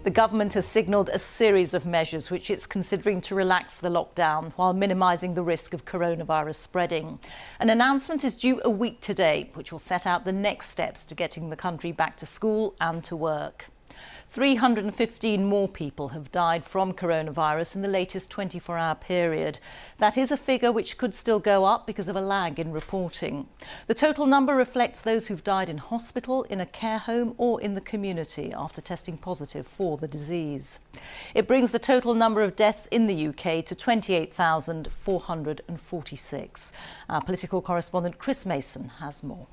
The government has signalled a series of measures which it's considering to relax the lockdown while minimising the risk of coronavirus spreading. An announcement is due a week today, which will set out the next steps to getting the country back to school and to work. 315 more people have died from coronavirus in the latest 24-hour period. That is a figure which could still go up because of a lag in reporting. The total number reflects those who've died in hospital, in a care home or in the community after testing positive for the disease. It brings the total number of deaths in the UK to 28,446. Our political correspondent Chris Mason has more.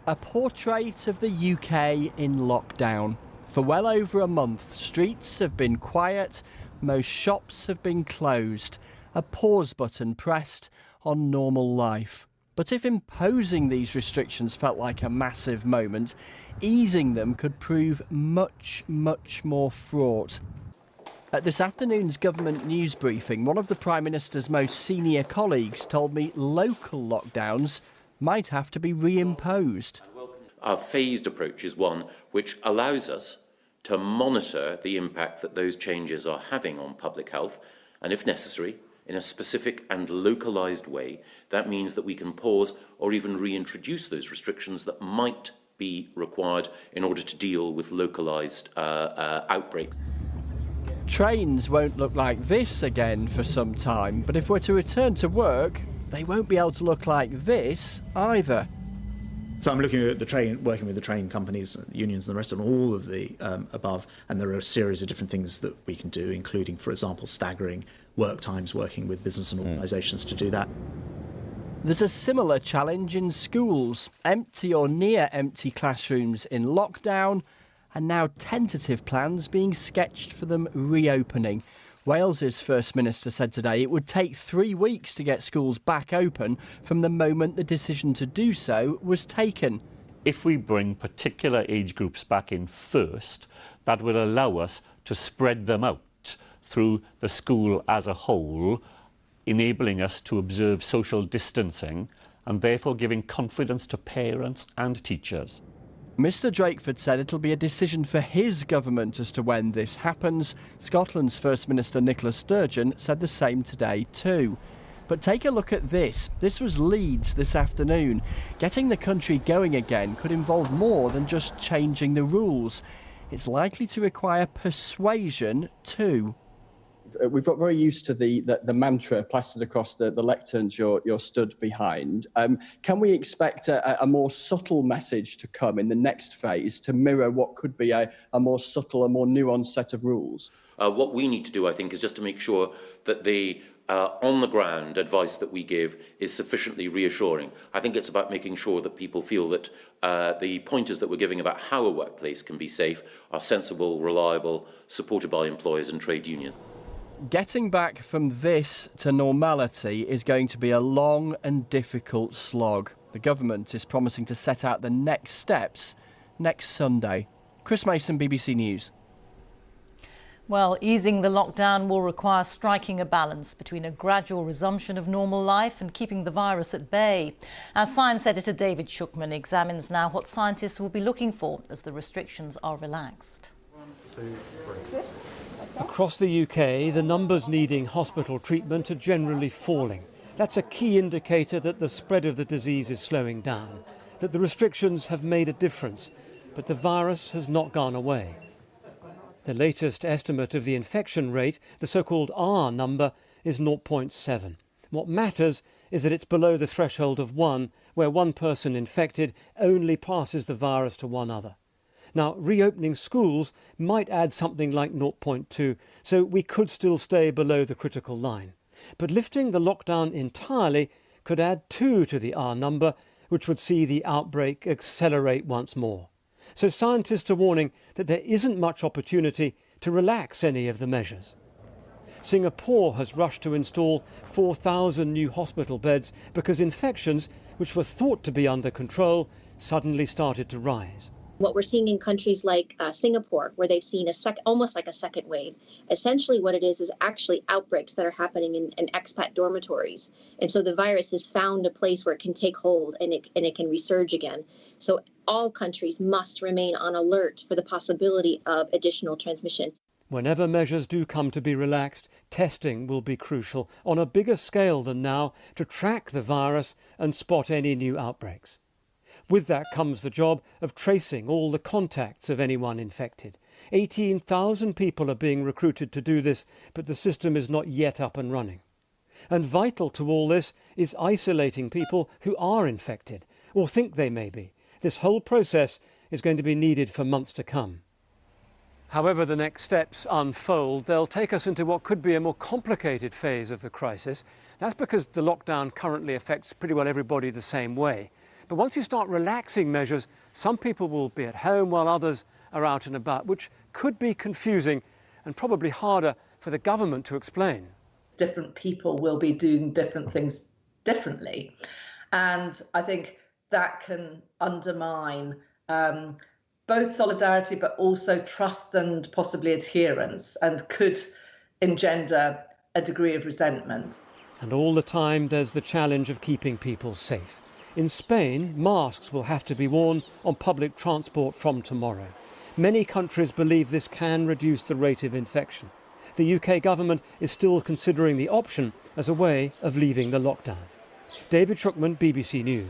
A portrait of the UK in lockdown. For well over a month, streets have been quiet, most shops have been closed. A pause button pressed on normal life. But if imposing these restrictions felt like a massive moment, easing them could prove much, much more fraught. At this afternoon's government news briefing, one of the Prime Minister's most senior colleagues told me local lockdowns might have to be reimposed. Our phased approach is one which allows us to monitor the impact that those changes are having on public health, and if necessary, in a specific and localised way. That means that we can pause or even reintroduce those restrictions that might be required in order to deal with localised outbreaks. Trains won't look like this again for some time, but if we're to return to work, they won't be able to look like this either. So I'm looking at the train, working with the train companies, unions and the rest of them, all of the above, and there are a series of different things that we can do, including, for example, staggering work times, working with business and organisations to do that. There's a similar challenge in schools. Empty or near empty classrooms in lockdown, and now tentative plans being sketched for them reopening. Wales's First Minister said today it would take 3 weeks to get schools back open from the moment the decision to do so was taken. If we bring particular age groups back in first, that will allow us to spread them out through the school as a whole, enabling us to observe social distancing and therefore giving confidence to parents and teachers. Mr Drakeford said it'll be a decision for his government as to when this happens. Scotland's First Minister Nicola Sturgeon said the same today too. But take a look at this. This was Leeds this afternoon. Getting the country going again could involve more than just changing the rules. It's likely to require persuasion too. We've got very used to the mantra plastered across the lecterns you're stood behind. Can we expect a more subtle message to come in the next phase to mirror what could be a more subtle, a more nuanced set of rules? What we need to do, I think, is just to make sure that the on-the-ground advice that we give is sufficiently reassuring. I think it's about making sure that people feel that the pointers that we're giving about how a workplace can be safe are sensible, reliable, supported by employers and trade unions. Getting back from this to normality is going to be a long and difficult slog. The government is promising to set out the next steps next Sunday. Chris Mason, BBC News. Well, easing the lockdown will require striking a balance between a gradual resumption of normal life and keeping the virus at bay. Our science editor David Shookman examines now what scientists will be looking for as the restrictions are relaxed. 1, 2, 3. Across the UK, the numbers needing hospital treatment are generally falling. That's a key indicator that the spread of the disease is slowing down, that the restrictions have made a difference, but the virus has not gone away. The latest estimate of the infection rate, the so-called R number, is 0.7. What matters is that it's below the threshold of 1, where one person infected only passes the virus to one other. Now, reopening schools might add something like 0.2, so we could still stay below the critical line. But lifting the lockdown entirely could add 2 to the R number, which would see the outbreak accelerate once more. So scientists are warning that there isn't much opportunity to relax any of the measures. Singapore has rushed to install 4,000 new hospital beds because infections, which were thought to be under control, suddenly started to rise. What we're seeing in countries like Singapore, where they've seen almost like a second wave, essentially what it is actually outbreaks that are happening in expat dormitories. And so the virus has found a place where it can take hold and it can resurge again. So all countries must remain on alert for the possibility of additional transmission. Whenever measures do come to be relaxed, testing will be crucial on a bigger scale than now to track the virus and spot any new outbreaks. With that comes the job of tracing all the contacts of anyone infected. 18,000 people are being recruited to do this, but the system is not yet up and running. And vital to all this is isolating people who are infected or think they may be. This whole process is going to be needed for months to come. However the next steps unfold, they'll take us into what could be a more complicated phase of the crisis. That's because the lockdown currently affects pretty well everybody the same way. But once you start relaxing measures, some people will be at home while others are out and about, which could be confusing and probably harder for the government to explain. Different people will be doing different things differently. And I think that can undermine both solidarity, but also trust and possibly adherence, and could engender a degree of resentment. And all the time there's the challenge of keeping people safe. In Spain, masks will have to be worn on public transport from tomorrow. Many countries believe this can reduce the rate of infection. The UK government is still considering the option as a way of leaving the lockdown. David Schuckman, BBC News.